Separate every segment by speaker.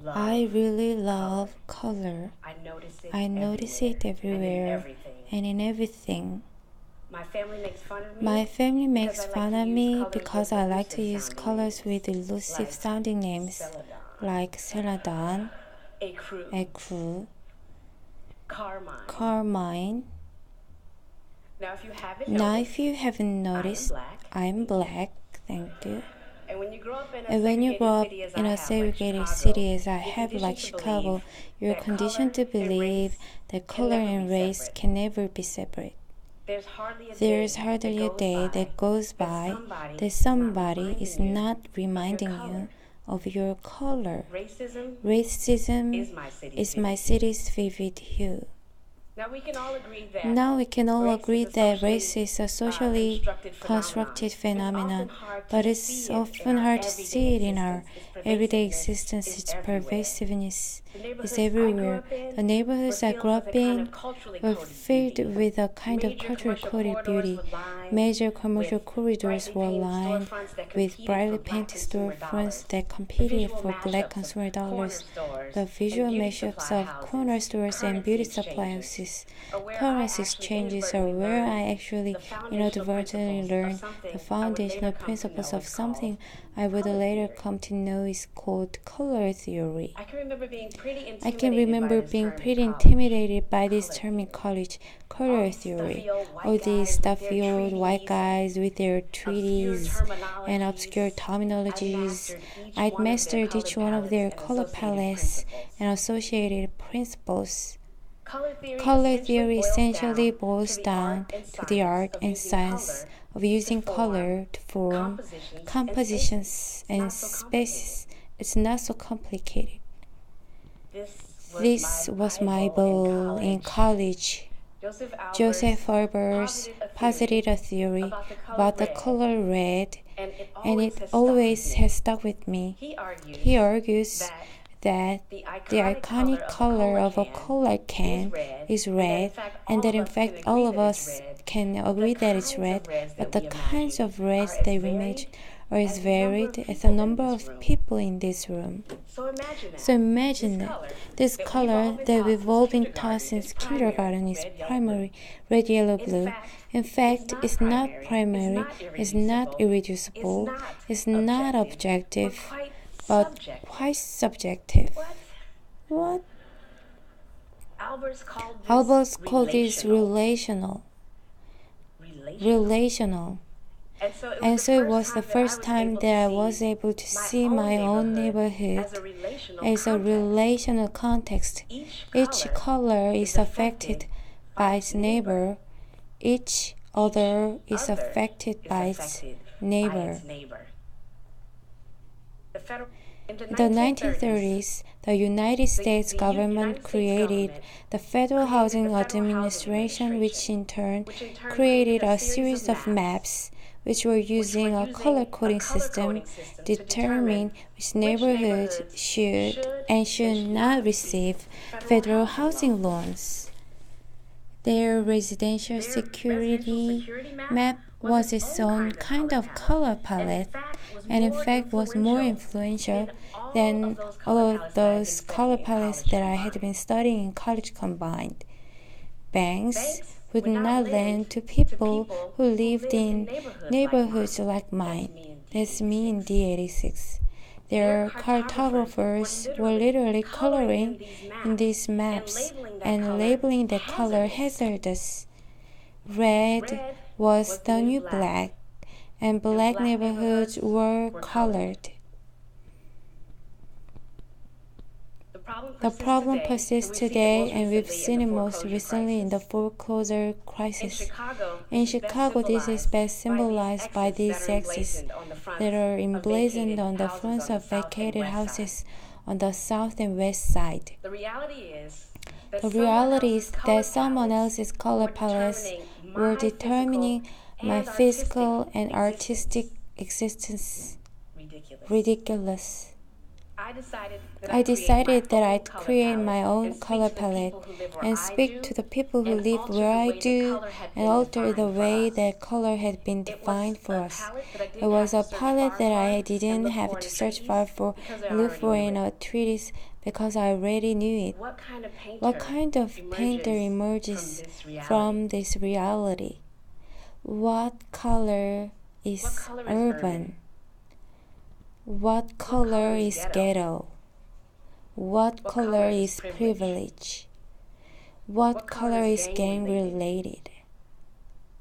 Speaker 1: I really love color. I notice it everywhere and in everything. My family makes fun of me because I like to use colors with elusive sounding names like celadon, ecru, carmine. Now, if you haven't noticed, I'm black, thank you. And when you grow up in a segregated city as I have, like Chicago, you're conditioned to believe that color and race can never be separate. There's hardly a day that goes by that somebody is not reminding you of your color. Racism is my city's vivid hue. Now we can all agree that race is a socially constructed phenomenon, but it's often hard to see it in our everyday existence. Its pervasiveness is everywhere. The neighborhoods I grew up in were filled with a kind of culturally coded beauty. Major commercial corridors were lined with brightly painted storefronts that competed for black consumer dollars. The visual mashups of corner stores and beauty supply houses. Currency exchanges are where I actually inadvertently learned the foundational principles of something I would later come to know is called color theory. I can remember being pretty intimidated by this term in college, color theory. All these stuffy old white guys with their treaties and obscure terminologies. I'd mastered each one of their color palettes and associated principles. Color theory essentially boils down to the art and science of using color to form compositions and spaces. It's not so complicated. This was my goal in college. Joseph Albers posited a theory about the color red, and it always has stuck with me. He argues that the iconic color of a cola can is red, and that in fact all of us can agree that it's red, but the kinds of reds that we imagine are as varied as the number of people in this room. So imagine that this color that we've all been taught since kindergarten is primary, red, yellow, blue. In fact, it's not primary, it's not irreducible, it's not objective, but quite subjective. What? Albers called this relational. And so it was the first time that I was able to see my own neighborhood as a relational context. Each color is affected by its neighbor. Each other is affected by its neighbor. In the 1930s, the United States government created the Federal Housing Administration, which in turn created a series of maps which were using a color coding system to determine which neighborhoods should and should not receive federal housing loans. Their residential security map was its own kind of color palette, and in fact was more influential than all of those color palettes that I had been studying in college combined. Banks would not lend to people who lived in neighborhoods like mine. That's me in D86. Their cartographers were literally coloring in these maps and labeling the color hazardous. Red was the new black, and black neighborhoods were colored. The problem persists today, and we've seen it most recently in the foreclosure crisis. In Chicago, this is best symbolized by these X's that are emblazoned on the fronts of vacated houses on the south and west side. The reality is that someone else's color palettes were determining my physical and artistic existence. Ridiculous. I decided that I'd create my own color palette and speak to the people who live where I do and alter the way that color had been defined for us. It was a palette that I didn't have to search far for, look for in a treatise because I already knew it. What kind of painter emerges from this reality? What color is urban? What color is ghetto? What color is privilege? What color is gang related?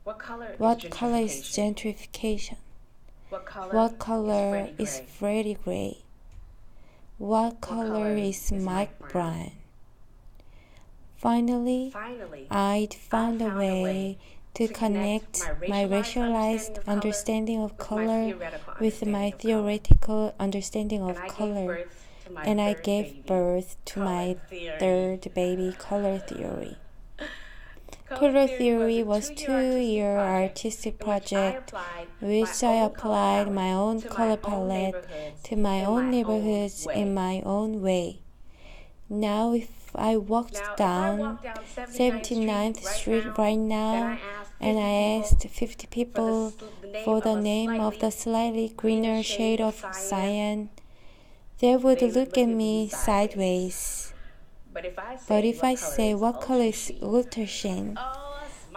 Speaker 1: What color is gentrification? What color is Freddie Gray? What color is Mike Bryan? Finally, I'd found a way to connect my racialized understanding of color with my theoretical understanding of color, and I gave birth to my third baby, color theory. Color theory was a 2-year artistic project in which I applied my own color palette to my own neighborhoods in my own way. Now, if I walked down 79th Street right now and I asked 50 people for the name of the slightly greener shade of cyan, they would look at me sideways. But if I say, what color is ultra sheen?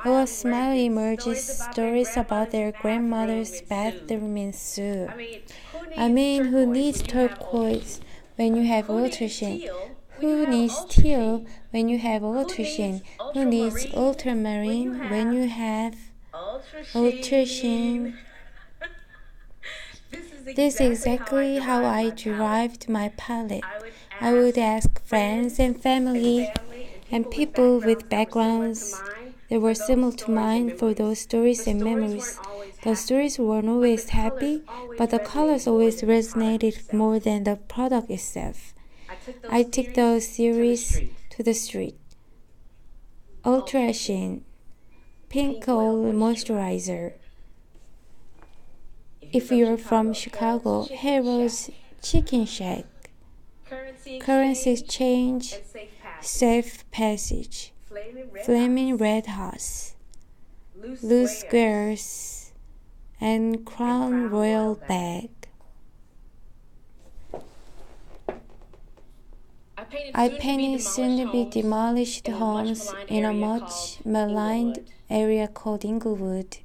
Speaker 1: A smile emerges, stories about their grandmother's bathroom in Seoul. I mean, who needs turquoise when you have ultra sheen? Who needs teal when you have ultra sheen? Who needs ultramarine when you have ultra sheen? This is exactly how I derived my palette. I would ask friends and family and people with backgrounds that were similar to mine for those stories and memories. The stories weren't always happy, but the colors always resonated more than the product itself. I took those theories to the street. Ultra sheen, pink oil moisturizer. If you're from Chicago, Harold's Chicken Shack. Currency exchange, safe passage, flaming red hots, loose squares, and Crown Royal bag. I painted soon-to-be demolished homes in a much maligned area called Inglewood.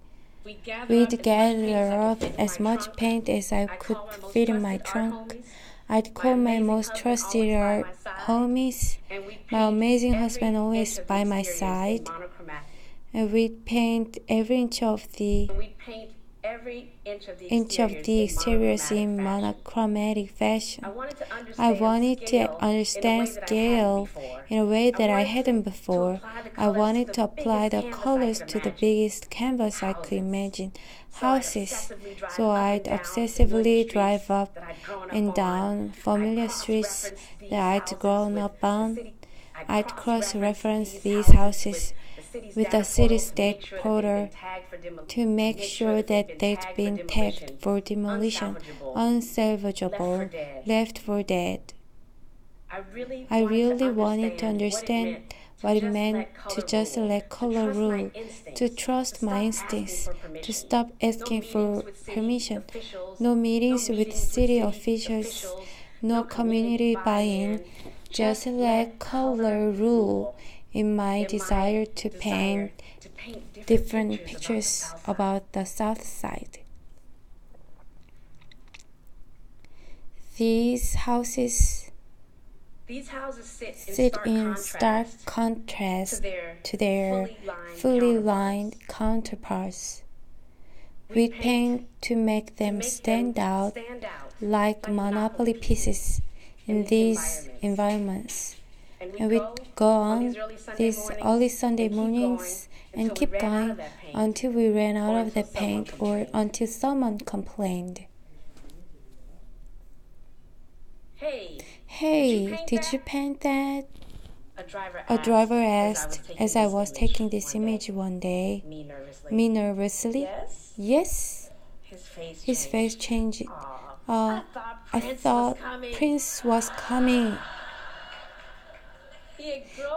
Speaker 1: We'd gather up as much paint as I could fit in my trunk. I'd call my most trusted art homies, my amazing husband always by my side, and we'd paint every inch of the exteriors in monochromatic fashion. I wanted to understand scale in a way that I hadn't before. I wanted to apply the colors to the biggest canvas I could imagine, houses. So I'd obsessively drive up and down familiar streets that I'd grown up on. I'd cross-reference these houses with the city state porter to make sure that they'd been tagged for demolition, unsalvageable, left for dead. I really wanted to understand what it meant to just let color rule, to trust my instincts, to stop asking for permission. No meetings with city officials, no community buy-in, just let color rule in my desire to paint different pictures about the South Side. These houses sit in stark contrast to their fully lined counterparts. We paint to make them stand out like Monopoly pieces in these environments. And we'd go on these early Sunday mornings and keep going until we ran out of the paint or until someone complained. Hey, did you paint that? A driver asked as I was taking this image one day. Me nervously? Yes. His face changed. I thought Prince was coming.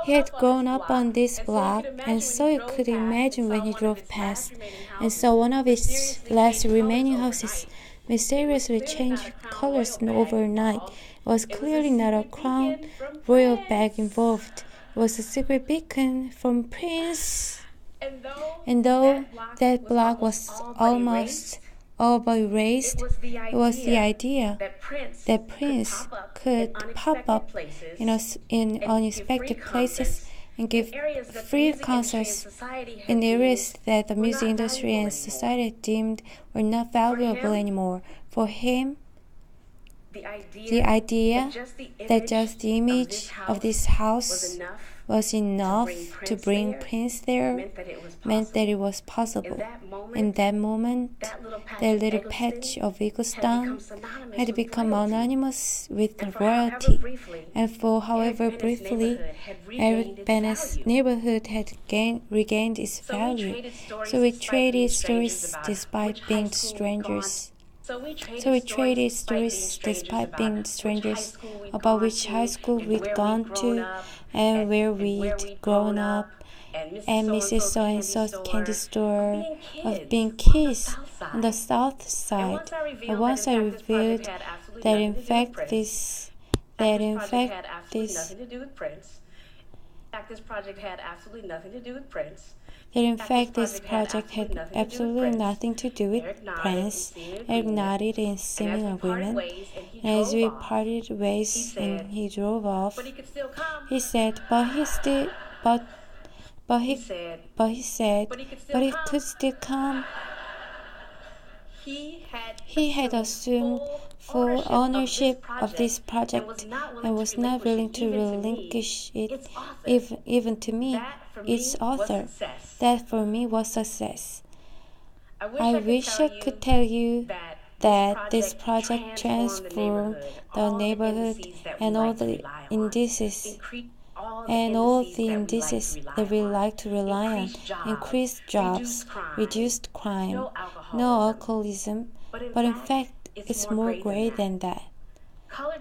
Speaker 1: He had grown up on this block, and so you could imagine when he drove past, and saw one of its last remaining houses mysteriously changed colors overnight. It was clearly not a crown royal bag involved. It was a secret beacon from Prince. And though that block was almost all but erased, it was the idea that Prince could pop up in unexpected places and give free concerts in areas that the music industry and society deemed were not valuable anymore. For him, the idea that just the image of this house was enough to bring Prince there meant that it was possible. In that moment, that little patch of Eaglestown had become anonymous with royalty, and for however briefly, Eric Bennett's neighborhood had regained its value. So we traded stories despite being strangers. About which high school we'd gone to and where we'd grown up, and Mrs. So-and-so's candy store, of being kids on the south side. And once I revealed that in fact this project had absolutely nothing to do with Prince. Eric nodded in seeming agreement, and as we parted ways and he drove off, he said, but he could still come. He had assumed full ownership of this project and was not willing to relinquish it, even to me, its author. That for me was success. I wish I could tell you that this project transformed the neighborhood and all the indices that we like to rely on: increased jobs, reduced crime, no alcoholism, but in fact it's more gray than that.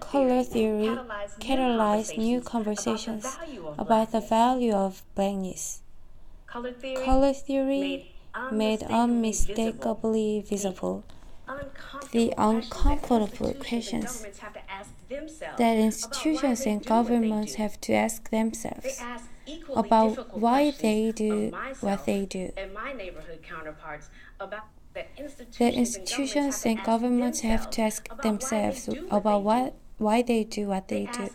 Speaker 1: Color theory catalyzed new conversations about the value of blackness. Color theory made unmistakably visible the uncomfortable questions that institutions and governments have to ask themselves about why they do what they do. That institutions and governments have to ask themselves about why they do what they do.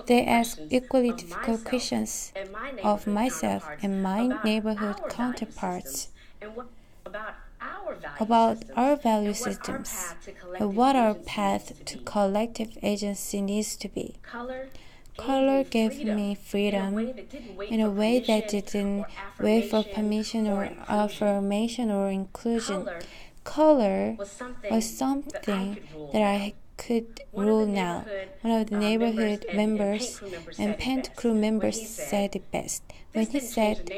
Speaker 1: They ask equally difficult questions of myself and my neighborhood counterparts about our value systems and what our path to collective agency needs to be. Color gave me freedom in a way that didn't wait for permission or affirmation or inclusion. Color was something that I could rule now. One of the neighborhood members and Pent crew members said it best when he said,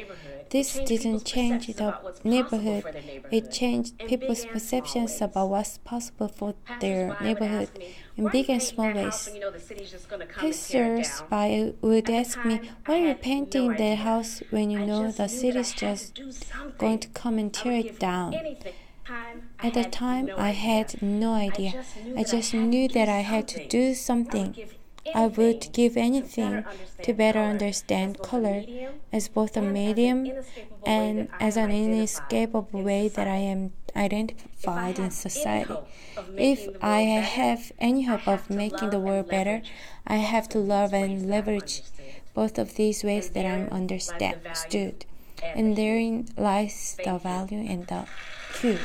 Speaker 1: "This didn't change the neighborhood, it changed people's perceptions about what's possible for their neighborhood in big and small ways." Passers-by would ask me, "Why are you painting that house when you know the city's just going to come and tear it down?" At the time, I had no idea. I just knew that I had to do something. I would give anything to better understand color as both a medium and as an inescapable way that I am identified in society. If I have any hope of making the world better, I have to love and leverage both of these ways that I'm understood. And therein lies the value and the cue.